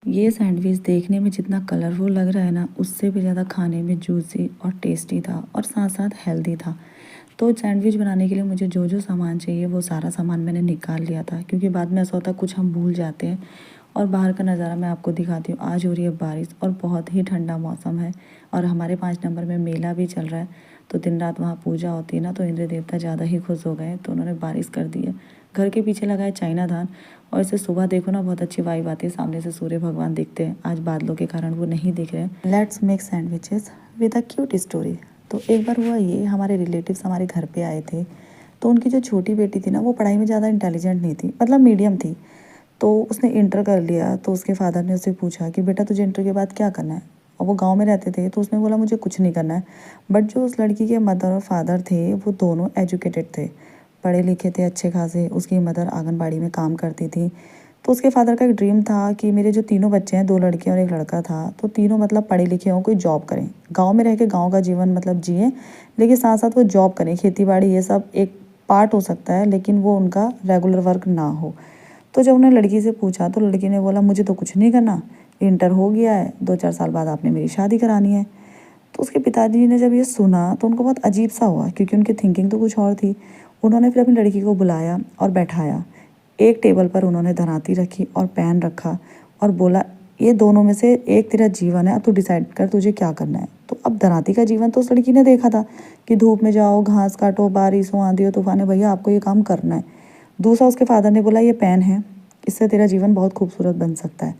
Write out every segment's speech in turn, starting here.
ये सैंडविच देखने में जितना कलरफुल लग रहा है ना, उससे भी ज़्यादा खाने में जूसी और टेस्टी था और साथ साथ हेल्दी था। तो सैंडविच बनाने के लिए मुझे जो जो सामान चाहिए वो सारा सामान मैंने निकाल लिया था, क्योंकि बाद में ऐसा होता है कुछ हम भूल जाते हैं। और बाहर का नज़ारा मैं आपको दिखाती हूँ। आज हो रही है बारिश और बहुत ही ठंडा मौसम है और हमारे 5 नंबर में मेला भी चल रहा है। तो दिन रात वहाँ पूजा होती है ना, तो इंद्र देवता ज़्यादा ही खुश हो गए, तो उन्होंने बारिश कर दी है। घर के पीछे लगा है चाइना धान और इसे सुबह देखो ना, बहुत अच्छी वाइब आती है। सामने से सूर्य भगवान दिखते हैं, आज बादलों के कारण वो नहीं दिख रहे हैं। Let's make sandwiches with a cute story. तो एक बार हुआ ये, हमारे रिलेटिव्स हमारे घर पे आए थे। तो उनकी जो छोटी बेटी थी ना, वो पढ़ाई में ज़्यादा इंटेलिजेंट नहीं थी, मतलब मीडियम थी। तो उसने इंटर कर लिया। तो उसके फादर ने उससे पूछा कि बेटा तुझे इंटर के बाद क्या करना है। और वो गांव में रहते थे, तो उसने बोला मुझे कुछ नहीं करना है। बट जो उस लड़की के मदर और फादर थे, वो दोनों एजुकेटेड थे, पढ़े लिखे थे अच्छे खासे। उसकी मदर आंगनबाड़ी में काम करती थी। तो उसके फादर का एक ड्रीम था कि मेरे जो तीनों बच्चे हैं, 2 लड़कियां और 1 लड़का था, तो तीनों मतलब पढ़े लिखे हों, कोई जॉब करें, गांव में रह के गांव का जीवन मतलब जिए, लेकिन साथ साथ वो जॉब करें। खेती बाड़ी ये सब एक पार्ट हो सकता है, लेकिन वो उनका रेगुलर वर्क ना हो। तो जब उन्होंने लड़की से पूछा, तो लड़की ने बोला मुझे तो कुछ नहीं करना, इंटर हो गया है, 2-4 साल बाद आपने मेरी शादी करानी है। तो उसके पिताजी ने जब ये सुना, तो उनको बहुत अजीब सा हुआ, क्योंकि उनकी थिंकिंग तो कुछ और थी। उन्होंने फिर अपनी लड़की को बुलाया और बैठाया। एक टेबल पर उन्होंने धराती रखी और पेन रखा और बोला ये दोनों में से एक तेरा जीवन है, अब तू डिसाइड कर तुझे क्या करना है। तो अब धराती का जीवन तो उस लड़की ने देखा था कि धूप में जाओ, घास काटो, बारिश हो, आंधी हो, तूफान है, भैया आपको ये काम करना है। दूसरा उसके फादर ने बोला ये पेन है, इससे तेरा जीवन बहुत खूबसूरत बन सकता है।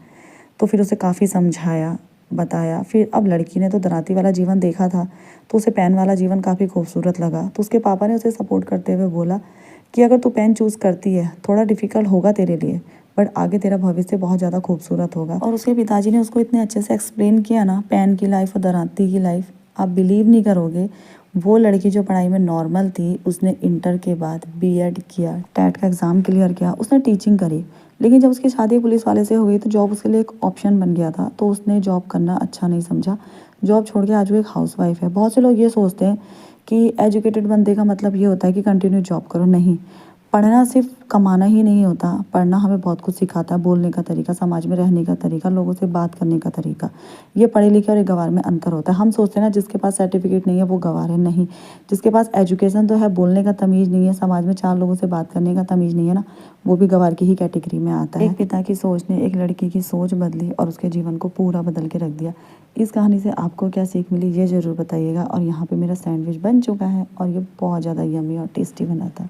तो फिर उसे काफ़ी समझाया, बताया। फिर अब लड़की ने तो दराती वाला जीवन देखा था, तो उसे पेन वाला जीवन काफ़ी खूबसूरत लगा। तो उसके पापा ने उसे सपोर्ट करते हुए बोला कि अगर तू पेन चूज़ करती है, थोड़ा डिफ़िकल्ट होगा तेरे लिए, बट आगे तेरा भविष्य बहुत ज़्यादा खूबसूरत होगा। और उसके पिताजी ने उसको इतने अच्छे से एक्सप्लेन किया ना, पेन की लाइफ और दराती की लाइफ, आप बिलीव नहीं करोगे। वो लड़की जो पढ़ाई में नॉर्मल थी, उसने इंटर के बाद बीएड किया, टेट का एग्ज़ाम क्लियर किया, उसने टीचिंग करी। लेकिन जब उसकी शादी पुलिस वाले से हुई, तो जॉब उसके लिए एक ऑप्शन बन गया था, तो उसने जॉब करना अच्छा नहीं समझा। जॉब छोड़ के आज वो एक हाउसवाइफ है। बहुत से लोग ये सोचते हैं कि एजुकेटेड बंदे का मतलब ये होता है कि कंटिन्यू जॉब करो। नहीं, पढ़ना सिर्फ कमाना ही नहीं होता। पढ़ना हमें बहुत कुछ सिखाता है, बोलने का तरीका, समाज में रहने का तरीका, लोगों से बात करने का तरीका। ये पढ़े लिखे और एक गँवार में अंतर होता है। हम सोचते हैं ना जिसके पास सर्टिफिकेट नहीं है वो गँवार है, नहीं। जिसके पास एजुकेशन तो है, बोलने का तमीज़ नहीं है, समाज में 4 लोगों से बात करने का तमीज़ नहीं है ना, वो भी गँवार की ही कैटेगरी में आता है। एक पिता की सोच ने एक लड़की की सोच बदली और उसके जीवन को पूरा बदल के रख दिया। इस कहानी से आपको क्या सीख मिली ये ज़रूर बताइएगा। और यहाँ पे मेरा सैंडविच बन चुका है और ये बहुत ज़्यादा यम्मी और टेस्टी बना था।